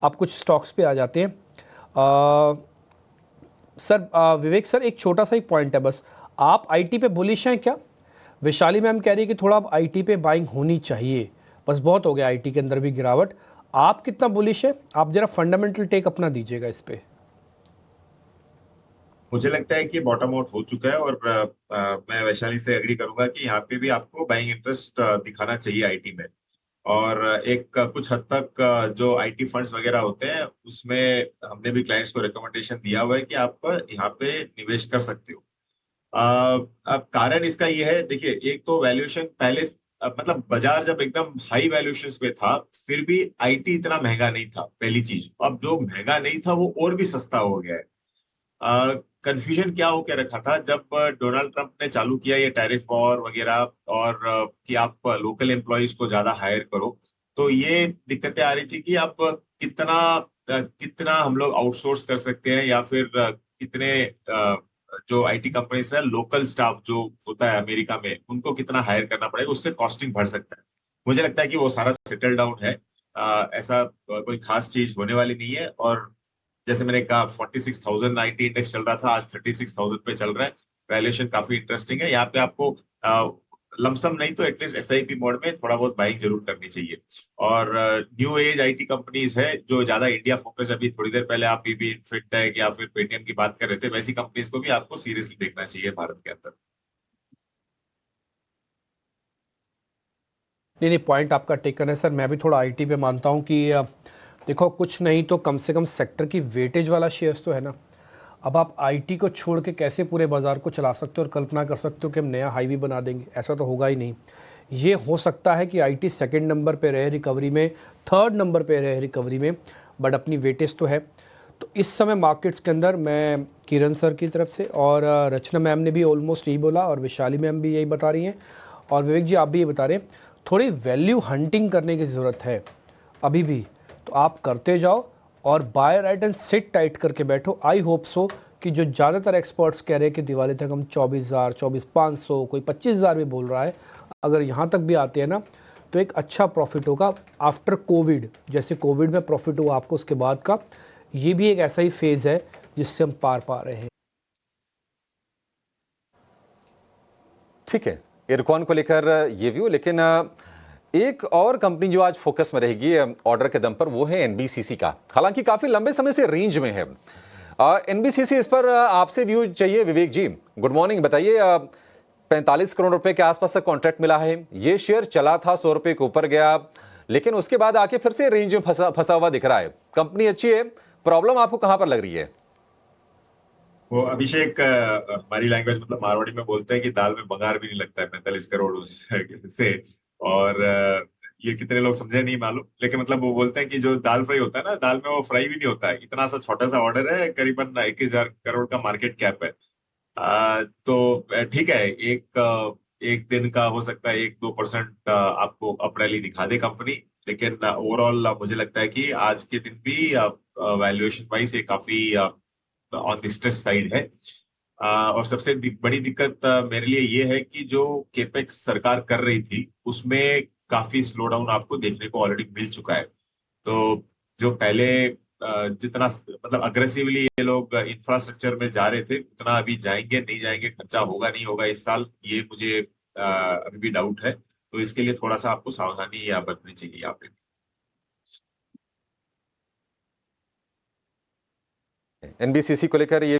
आप कुछ स्टॉक्स पे आ जाते हैं। सर विवेक सर, एक छोटा सा ही पॉइंट है बस, आप आईटी पे बुलिश हैं क्या? वैशाली मैम कह रही है कि थोड़ा अब आईटी पे बाइंग होनी चाहिए, बस बहुत हो गया आईटी के अंदर भी गिरावट। आप कितना बुलिश है? आप जरा फंडामेंटल टेक अपना दीजिएगा इस पे। मुझे लगता है कि बॉटम आउट हो चुका है और मैं वैशाली से एग्री करूंगा कि यहाँ पे भी आपको बाइंग इंटरेस्ट दिखाना चाहिए आईटी में। और एक कुछ हद तक जो आईटी फंड्स वगैरह होते हैं उसमें हमने भी क्लाइंट्स को रिकमेंडेशन दिया हुआ है कि आप यहाँ पे निवेश कर सकते हो। अब कारण इसका ये है, देखिए, एक तो वैल्यूएशन पहले मतलब बाजार जब एकदम हाई वैल्यूएशंस पे था फिर भी आईटी इतना महंगा नहीं था, पहली चीज। अब जो महंगा नहीं था वो और भी सस्ता हो गया है। कंफ्यूजन क्या हो के रखा था जब डोनाल्ड ट्रंप ने चालू किया ये टैरिफ वॉर वगैरह, और कि आप लोकल एम्प्लॉयज को ज्यादा हायर करो, तो ये दिक्कतें आ रही थी कि आप कितना हम लोग आउटसोर्स कर सकते हैं, या फिर कितने जो आईटी कंपनीज है लोकल स्टाफ जो होता है अमेरिका में उनको कितना हायर करना पड़ेगा, उससे कॉस्टिंग बढ़ सकता है। मुझे लगता है कि वो सारा सेटल डाउन है। ऐसा कोई खास चीज होने वाली नहीं है। और जैसे मैंने कहा 46,000 आईटी इंडेक्स चल रहा था, आज 36,000 पे चल रहा है। वैल्यूएशन काफी इंटरेस्टिंग है। यहाँ पे आपको लमसम नहीं तो एटलीस्ट एसआईपी मोड में थोड़ा बहुत बाइंग जरूर करनी चाहिए। और न्यू एज आईटी कंपनीज है जो ज्यादा इंडिया फोकस, अभी थोड़ी देर पहले आप बीबी फिनटेक या फिर पेटीएम की बात कर रहे थे, वैसी कंपनीज को भी आपको सीरियसली देखना चाहिए भारत के अंदर। नहीं नहीं, पॉइंट आपका टेकन है सर। मैं भी थोड़ा आईटी पे मानता हूँ कि देखो, कुछ नहीं तो कम से कम सेक्टर की वेटेज वाला शेयर्स तो है ना। अब आप आईटी को छोड़ के कैसे पूरे बाजार को चला सकते हो और कल्पना कर सकते हो कि हम नया हाईवे बना देंगे? ऐसा तो होगा ही नहीं। ये हो सकता है कि आईटी सेकंड नंबर पे रहे रिकवरी में, थर्ड नंबर पे रहे रिकवरी में, बट अपनी वेटेज तो है। तो इस समय मार्केट्स के अंदर मैं किरण सर की तरफ से और रचना मैम ने भी ऑलमोस्ट यही बोला और वैशाली मैम भी यही बता रही हैं और विवेक जी आप भी ये बता रहे हैं, थोड़ी वैल्यू हंटिंग करने की ज़रूरत है अभी भी। तो आप करते जाओ और by right and sit tight करके बैठो। आई होप सो कि जो ज़्यादातर एक्सपर्ट्स कह रहे हैं कि दिवाली तक हम 24,000, 24,500, कोई 25,000 भी बोल रहा है, अगर यहाँ तक भी आते हैं ना तो एक अच्छा प्रॉफिट होगा आफ्टर कोविड। जैसे कोविड में प्रॉफिट हुआ आपको उसके बाद का, ये भी एक ऐसा ही फेज़ है जिससे हम पार पा रहे हैं। ठीक है, इरकॉन को लेकर ये व्यू। लेकिन एक और कंपनी जो आज फोकस में रहेगी ऑर्डर के दम पर, वो है एनबीसीसी का। हालांकि काफी लंबे समय से रेंज में है एनबीसीसी। इस पर आपसे व्यू चाहिए विवेक जी। गुड मॉर्निंग, बताइए। 45 करोड़ रुपए के आसपास का कॉन्ट्रैक्ट मिला है। ये शेयर चला था 100 रुपए के ऊपर गया, लेकिन उसके बाद आके फिर से रेंज में फंसा हुआ दिख रहा है। कंपनी अच्छी है, प्रॉब्लम आपको कहां पर लग रही है? वो अभिषेक, हमारी लैंग्वेज मतलब मारवाड़ी में बोलते हैं कि दाल में बघार भी नहीं लगता है 45 करोड़ से। और ये कितने लोग समझे नहीं मालूम, लेकिन मतलब वो बोलते हैं कि जो दाल फ्राई होता है ना, दाल में वो फ्राई भी नहीं होता है। इतना सा छोटा सा ऑर्डर है, करीबन 21,000 करोड़ का मार्केट कैप है। तो ठीक है, एक दिन का हो सकता है 1-2% आपको अप रैली दिखा दे कंपनी, लेकिन ओवरऑल मुझे लगता है कि आज के दिन भी वैल्यूएशन वाइज ये काफी ऑन द स्ट्रेस साइड है। और सबसे बड़ी दिक्कत मेरे लिए ये है कि जो केपेक्स सरकार कर रही थी उसमें काफी स्लो डाउन आपको देखने को ऑलरेडी मिल चुका है। तो जो पहले जितना मतलब अग्रेसिवली ये लोग इंफ्रास्ट्रक्चर में जा रहे थे, उतना अभी जाएंगे नहीं जाएंगे, खर्चा होगा नहीं होगा इस साल, ये मुझे अभी भी डाउट है। तो इसके लिए थोड़ा सा आपको सावधानी बरतनी चाहिए यहाँ पे। एनबीसीसी को लेकर ये